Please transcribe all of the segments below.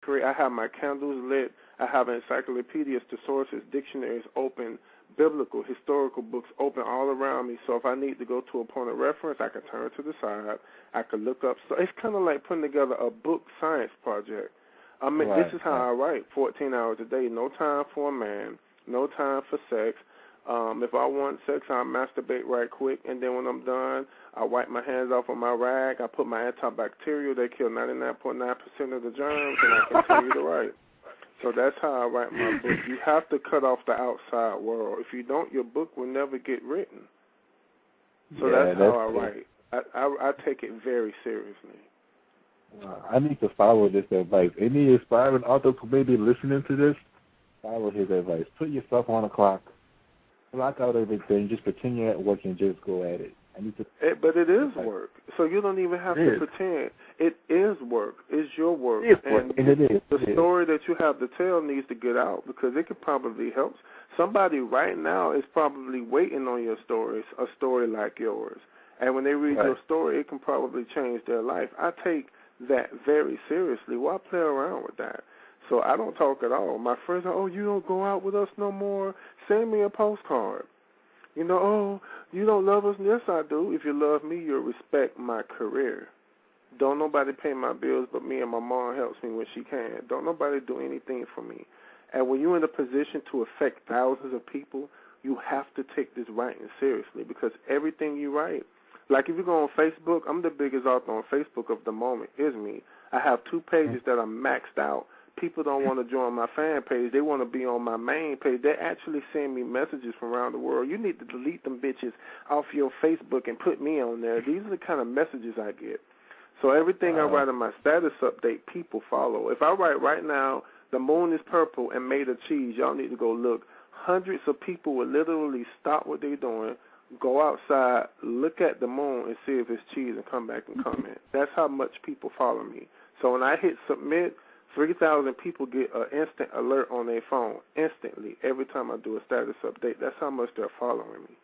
I have my candles lit. I have encyclopedias, sources, dictionaries open, biblical, historical books open all around me. So if I need to go to a point of reference, I can turn to the side. I can look up. So it's kind of like putting together a book science project. I mean, right, this is how I write, 14 hours a day, no time for a man, no time for sex. If I want sex, I masturbate right quick, and then when I'm done, I wipe my hands off on my rag. I put my antibacterial. They kill 99.9% of the germs, and I continue to write. So that's how I write my book. You have to cut off the outside world. If you don't, your book will never get written. So that's how I write. I take it very seriously. I need to follow this advice. Any aspiring authors who may be listening to this, follow his advice. Put yourself on a clock. Block out everything. Just pretend you're at work and just go at it. But it is work. So you don't even have to pretend. It is work. It's your work. It is work. And it is. The story that you have to tell needs to get out because it could probably help. Somebody right now is probably waiting on your stories, a story like yours. And when they read your story, it can probably change their life. I take that very seriously. Why play around with that? So I don't talk at all. My friends are, you don't go out with us no more? Send me a postcard. You don't love us? Yes, I do. If you love me, you'll respect my career. Don't nobody pay my bills but me, and my mom helps me when she can. Don't nobody do anything for me. And when you're in a position to affect thousands of people, you have to take this writing seriously because everything you write, like if you go on Facebook, I'm the biggest author on Facebook of the moment, is me. I have 2 pages that are maxed out. People don't want to join my fan page. They want to be on my main page. They actually send me messages from around the world. You need to delete them bitches off your Facebook and put me on there. These are the kind of messages I get. So everything I write in my status update, people follow. If I write right now, the moon is purple and made of cheese, y'all need to go look. Hundreds of people will literally stop what they're doing, go outside, look at the moon and see if it's cheese and come back and comment. That's how much people follow me. So when I hit submit, 3,000 people get an instant alert on their phone instantly every time I do a status update. That's how much they're following me.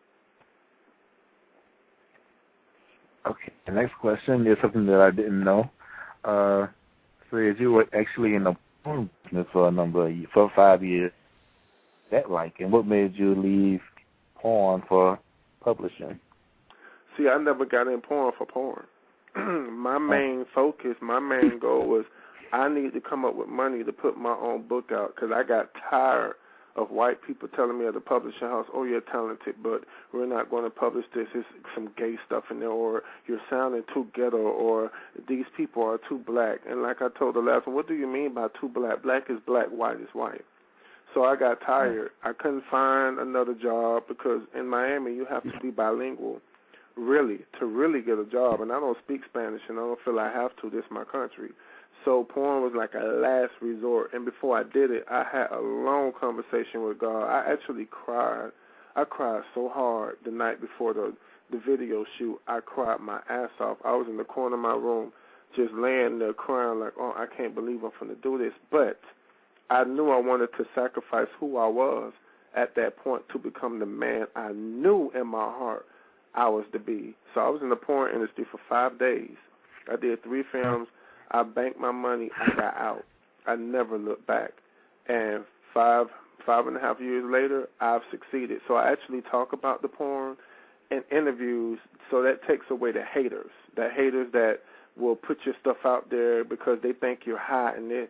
Okay, the next question is something that I didn't know. Says you were actually in the porn business for 5 years. And what made you leave porn for publishing? See, I never got in porn for porn. My main focus, my main goal was I need to come up with money to put my own book out because I got tired of white people telling me at the publishing house, you're talented, but we're not going to publish this. It's some gay stuff in there, or you're sounding too ghetto, or these people are too black. And like I told the last one, what do you mean by too black? Black is black, white is white. So I got tired. I couldn't find another job because in Miami you have to be bilingual, really, to really get a job. And I don't speak Spanish, and I don't feel I have to. This is my country. So porn was like a last resort. And before I did it, I had a long conversation with God. I actually cried. I cried so hard the night before the video shoot. I cried my ass off. I was in the corner of my room just laying there crying like, I can't believe I'm going to do this. But I knew I wanted to sacrifice who I was at that point to become the man I knew in my heart I was to be. So I was in the porn industry for 5 days. I did 3 films. I banked my money. I got out. I never looked back. And 5.5 years later, I've succeeded. So I actually talk about the porn in interviews, so that takes away the haters that will put your stuff out there because they think you're hot and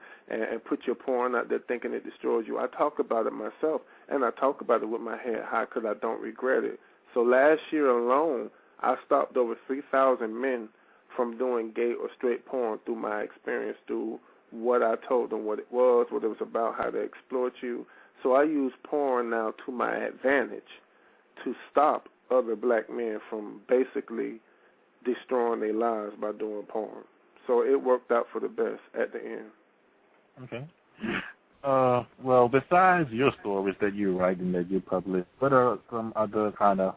put your porn out there thinking it destroys you. I talk about it myself, and I talk about it with my head high because I don't regret it. So last year alone, I stopped over 3,000 men from doing gay or straight porn through my experience, through what I told them, what it was about, how to exploit you. So I use porn now to my advantage to stop other black men from basically destroying their lives by doing porn. So it worked out for the best at the end. Okay. Well, besides your stories that you write and that you publish, what are some other kind of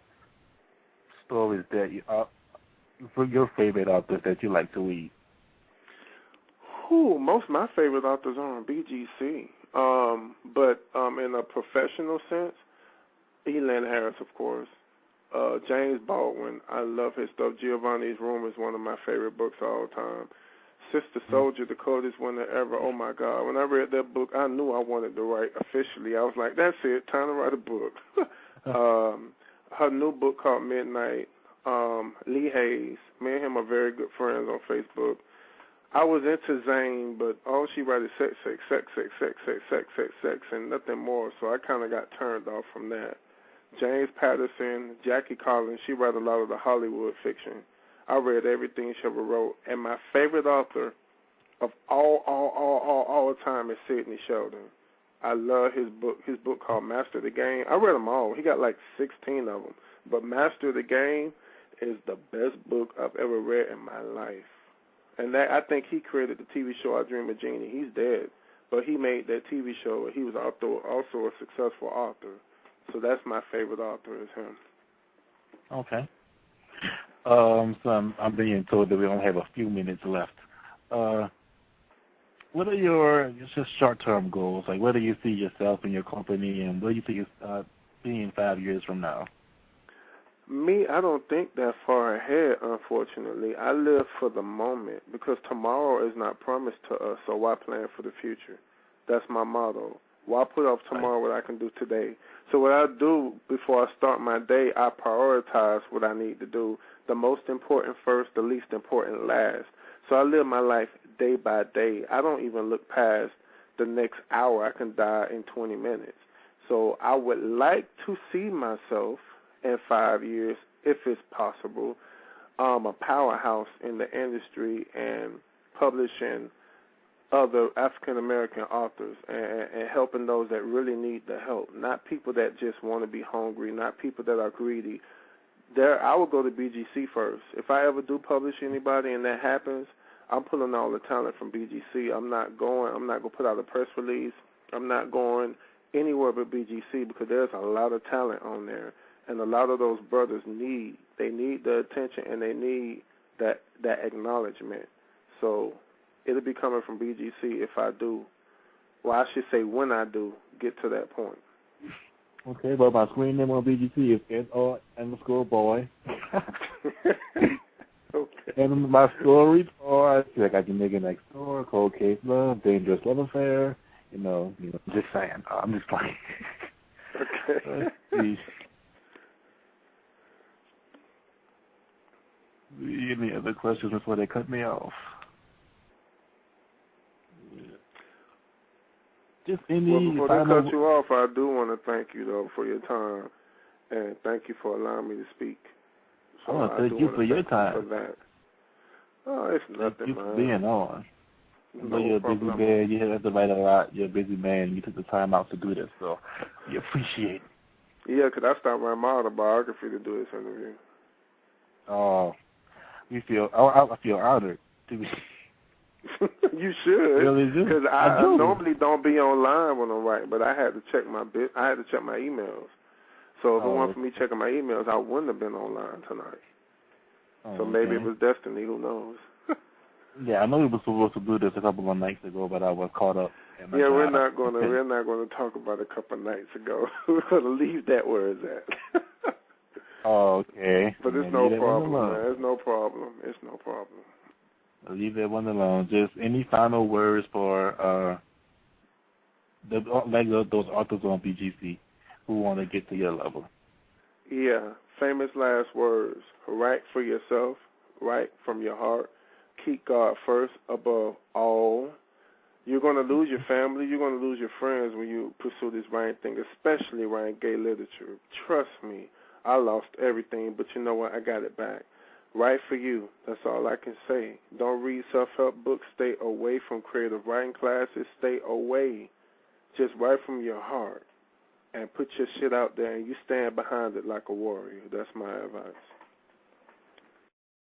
stories that you for your favorite authors that you like to read? Most of my favorite authors are on BGC. But in a professional sense, Elan Harris, of course. James Baldwin, I love his stuff. Giovanni's Room is one of my favorite books of all time. Sister Soldier, the coldest winter ever. Oh, my God. When I read that book, I knew I wanted to write officially. I was like, that's it, time to write a book. Her new book called Midnight, Lee Hayes. Me and him are very good friends on Facebook. I was into Zane, but all she wrote is sex, sex, sex, sex, sex, sex, sex, sex, sex, and nothing more, so I kind of got turned off from that. James Patterson, Jackie Collins, she wrote a lot of the Hollywood fiction. I read everything she ever wrote, and my favorite author of all time is Sidney Sheldon. I love his book called Master the Game. I read them all. He got like 16 of them, but Master the Game is the best book I've ever read in my life. And that, I think he created the TV show I Dream of Jeannie. He's dead, but he made that TV show. He was also a successful author. So that's my favorite author is him. Okay. So I'm being told that we only have a few minutes left. What are your just short-term goals? Like, where do you see yourself and your company, and where do you see you being 5 years from now? Me, I don't think that far ahead, unfortunately. I live for the moment because tomorrow is not promised to us, so why plan for the future? That's my motto. Why put off tomorrow what I can do today? So what I do before I start my day, I prioritize what I need to do. The most important first, the least important last. So I live my life day by day. I don't even look past the next hour. I can die in 20 minutes. So I would like to see myself in 5 years, if it's possible, a powerhouse in the industry and publishing other African-American authors and helping those that really need the help, not people that just want to be hungry, not people that are greedy. I will go to BGC first. If I ever do publish anybody and that happens, I'm pulling all the talent from BGC. I'm not going to put out a press release. I'm not going anywhere but BGC because there's a lot of talent on there. And a lot of those brothers need the attention and they need that acknowledgement. So it'll be coming from BGC if I do, well, I should say when I do get to that point. Okay, well, my screen name on BGC is SR_boy. Okay. And my stories are like I can make it next door, Cold Case Love, Dangerous Love Affair, just saying. I'm just playing. Okay. Any other questions before they cut me off? Just any. Well, before they cut you off, I do want to thank you though for your time, and thank you for allowing me to speak. So I want to thank you for your time. For that. Oh, it's nothing, thank you man. for being on. I know you're a busy problem. man. You have to write a lot. You're a busy man. You took the time out to do this, so we appreciate it. Yeah, because I stopped writing my autobiography to do this interview. Oh, I feel honored to be. You should, really do. Because I normally don't be online when I'm writing, but I had to check my emails. So if it weren't for me checking my emails, I wouldn't have been online tonight. So maybe it was destiny. Who knows? Yeah, I know we were supposed to do this a couple of nights ago, but I was caught up. Yeah, we're not going to talk about it a couple of nights ago. We're going to leave that where it's at. Oh, okay. But it's no problem, man. It's no problem. It's no problem. I'll leave that one alone. Just any final words for those authors on BGC who want to get to your level? Yeah, famous last words. Write for yourself. Write from your heart. Keep God first above all. You're going to lose your family. You're going to lose your friends when you pursue this writing thing, especially writing gay literature. Trust me, I lost everything, but you know what? I got it back. Write for you. That's all I can say. Don't read self-help books. Stay away from creative writing classes. Stay away. Just write from your heart and put your shit out there, and you stand behind it like a warrior. That's my advice.